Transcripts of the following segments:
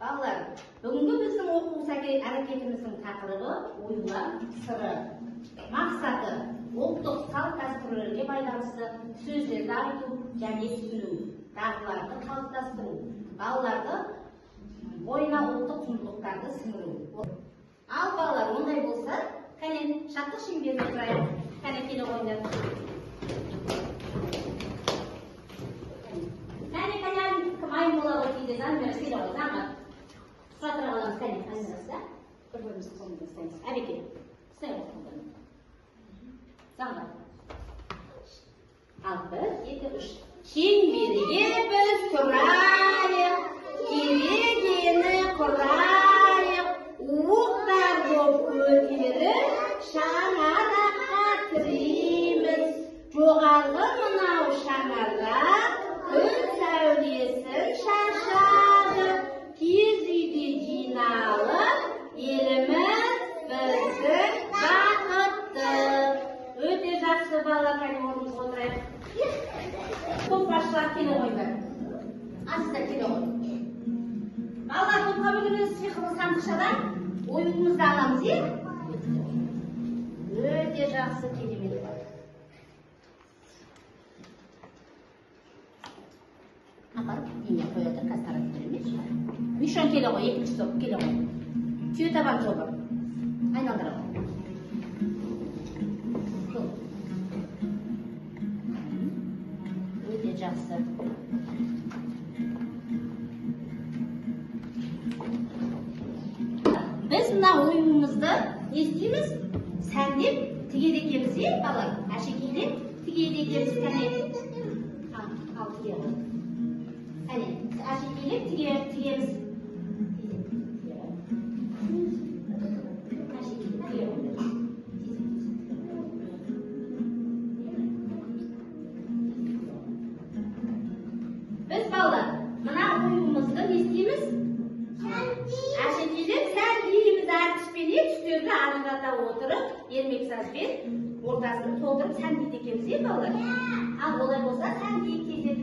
Балалар, бүгінгі біздің оқу әрекетіміздің тақырыбы ойлар сыры. Мақсаты ұлттық салт дәстүрлерге байланысты сөздерді айту және түсіну, дағдыларды қалыптастыру, балаларды бойына ұлттық құндылықтарды сіңіру. Ал балалар, ондай болса, кәне шаттық шеңберіне тұрайық. Кәне келе ойнар. Кәне кім аймолаға кейде заңбері келе ғой, заңға. Сұратыр қаламыз, кәне, айнырасы, бір-бірімізді қолында ұстаймыз. Әбеке, ұстай қолында. Заңға. Ал, 1, 2, 3. Шеңберге біз тұрайық, керегені құрайық, уықтар боп көтеріп, шаңыраққа тіреміз. Жоғарғы мынау шаңырақ күн сәулесін шашады. Кез үйде жиналып, еліміз біздің бақытты. Өте жақсы балалар, кәне орнымызға отырайық. Топ басшылар келе қойды. Асыздар келе қойды. Балалар, топқа бөлінген сиқырлы сандықшадан ойынымызды аламыз, е? Өте жақсы, керемет бар. Апарып, үйіне қой отыр, қазір таратып береміз. Мишан келе ғой, екінші топ келе ғой. Түйе табан жолы. Айналдыра ғой. Жол. Өте жақсы. Біз мына ойынымызды естиміз, сәндеп тігеді екеміз, е, балалар? Әшекейлеп тігеді екеміз, кәне. Ал, тіге ғой. Әне, әшекейлеп тігеміз. Біз балалар, мына ойынымызды не істейміз? Әшекейлеп сәл дейміз, әртіспенен түстерді ажырата отырып, ермек сазбен ортасын толтырып сәндейді екеміз, е, балалар? Ал олай болса сәндейік кезеді.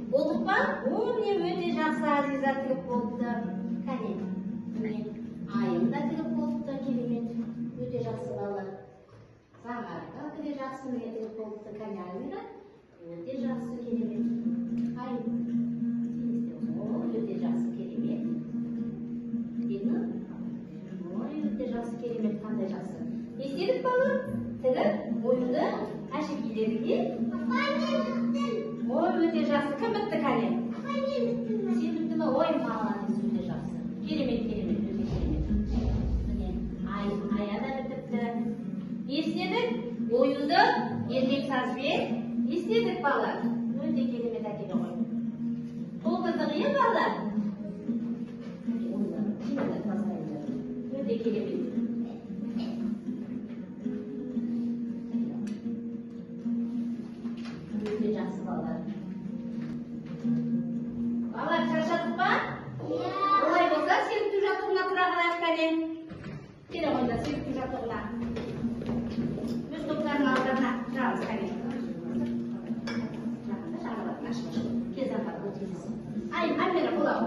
Болдық па? Міне өте жақсы Азиза тігіп болыпты. Кәне, міне айым да тігіп болыпты, керемет. Өте жақсы балалар. Заңғарда өте жақсы міне тігіп болыпты. Кәне, Альмира, өте жақсы, керемет. Айым, өте жақсы, керемет. Өте жақсы, керемет, қандай жақсы. Естедік балалар? Тігіп, ойынды әшекейлерге. Ой, өте жақсы. Кім бітті кәне? Сен бітті ма? Ой, молодец, өте жақсы. Керемет, керемет, өте керемет. Міне, ая да бітіпті. Естедік? Ойынды ермек сазбен. Естедік балалар? Өте керемет әкеле ғой. Толтырдық, е балалар? Өте керемет. Өте жақсы балалар. Балалар, шаршадық па? Олай болса, сүйіктің жаттығына тұра қалайық кәне. Келе қойда, сүйіктің жаттығына. Өз топтарын алдарына жағыз кәне. Жағылатын ашық. Кезден қарап өтеміз. Альмира, болау.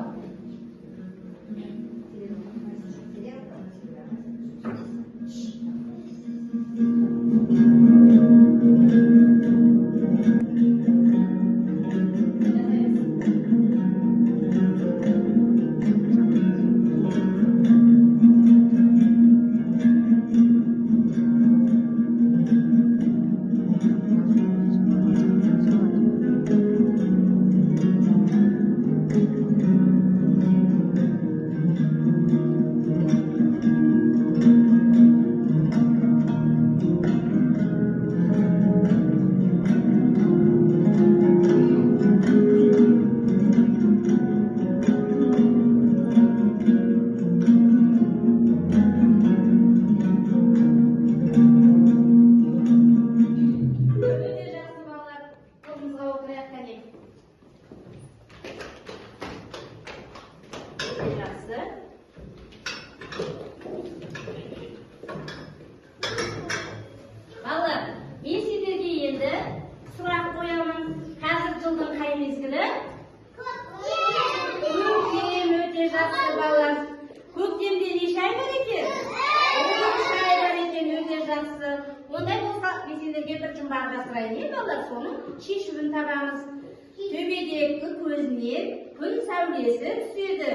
қарастырайын, балалар, соның шешуін табамыз. Төбедегі көзінен күн сәулесі түседі.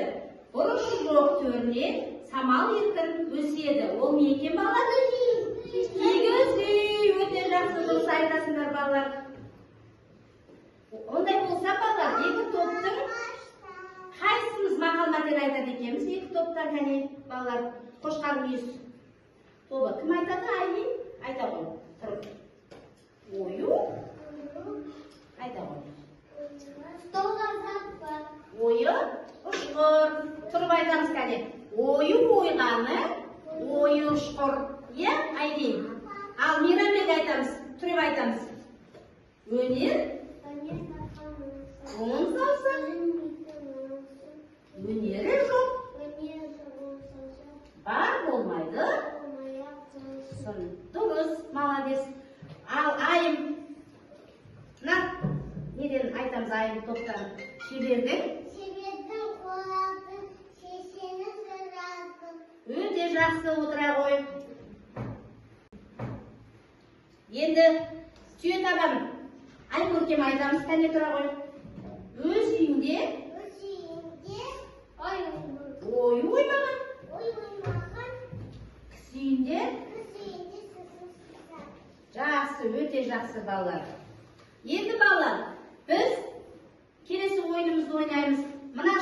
Бұрышы жоқ төрінен самал еркін өседі. Ол не екен, балалар? Кигіз үй, өте жақсы дұрыс айтасыңдар, балалар. Ондай болса, балалар, екі топтың қайсымыз мақал-мәтел айтады екенбіз? Екі топтан кәне, балалар, қошқар мүйіз тобы. Кім айтады? Айнин? Айта ғой. Тұрып. Ою? Айта ғой. Ойы ұшқыр. Тұрып айтамыз кәне. Ойы ойғаны, ойы ұшқыр. Е, Айнин? Ал Мейрамбек айтамыз. Тұрып айтамыз. Өнер? Оң салсын. Өнері жоқ. Бар болмайды. Дұрыс, молодец. Ал айым, неден айтамыз айым топтан? Шебердің? Шебердің қолады, шешені сұрады. Өте жақсы отыра ғой. Енді түйе табам. Ай көркем айтамыз, кәне тұра ғой. Өз үйінде ой оймаған. Кісі үйінде жақсы, өте жақсы балалар. Енді балалар, біз келесі ойынымызды ойнаймыз. Мына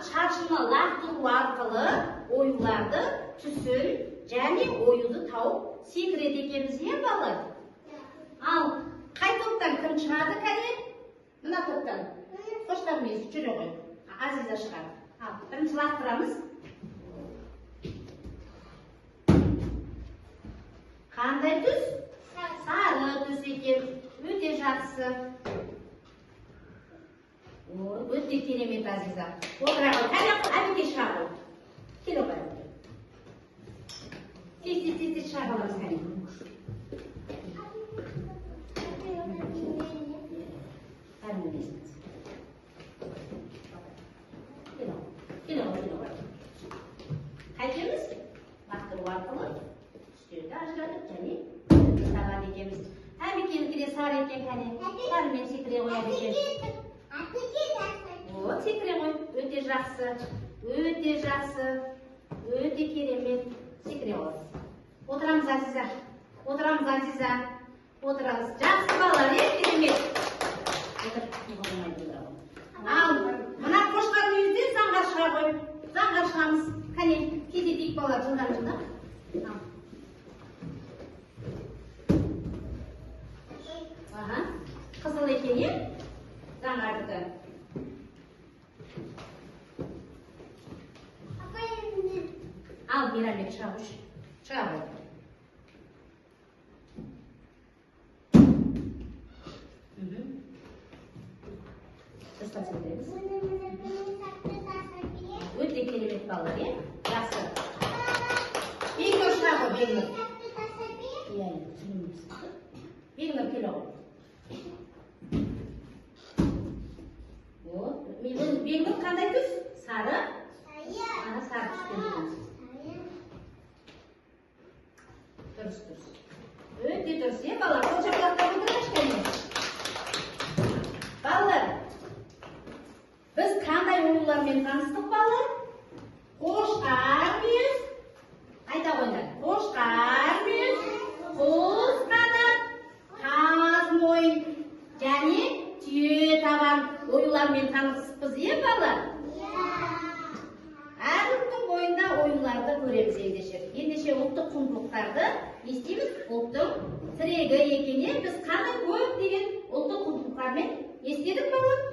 шаршыны лақтыру арқылы оюларды, түсін және оюды тауып секіреді екенбіз, е балалар? Ал қай топтан кім шығады кәне? Мына топтан. Қошқар мүйіз жүре ғой. Азиза шығады. Ал, бірінші лақтырамыз. Қандай түс? Сары түс екен. Өте жақсы. Өте керемет, Азиза. Отыра ғой. Кәне әбеке шыға ғой. Кел опай. Тез шыға қаламыз кәне. Қайтеміз? Лақтыру арқылы үстелді ажыратып және табады екенбіз. Әбекенікі де сары екен кәне. Сарымен секіре қояды екен. Секіре ғой. Өте жақсы. Өте жақсы. Өте керемет. Секіре қояды. Отырамыз, Азиза. Отырамыз, Азиза. Отырамыз. Жақсы балалар, керемет. Ал, мына қошқар мүйізден заңғар шыға ғой. Заңғар шығамыз. Кәне, кететейік балалар, жылдан. Қызыл екен, е? Заңғардыкі. Ал, Мейрамбек шыға ғой. Шыға ғой. Өте керемет балалар, е? Жақсы. Бегнұр шыға ғой, Бегнұр. Бегнұр келе ғой. Бегнұр қандай түс? Сары? Сары түскен екен. Дұрыс. Өте дұрыс, е балалар? Қол жақтап отырыңыз кәне. Балалар, біз қандай оюлармен таныстық балалар? Қошқар мүйіз. Айта қойыңдар. Қошқар мүйіз, құс қанат, қаз мойын және түйе табан оюлармен таныспыз, е балалар? Әрбірдің бойында оюларды көреміз ендеше ұлттық құндылықтарды естиміз. Ұлттың тірегі екеніне біз қандай көп деген ұлттық құндылықтармен естедік балалар?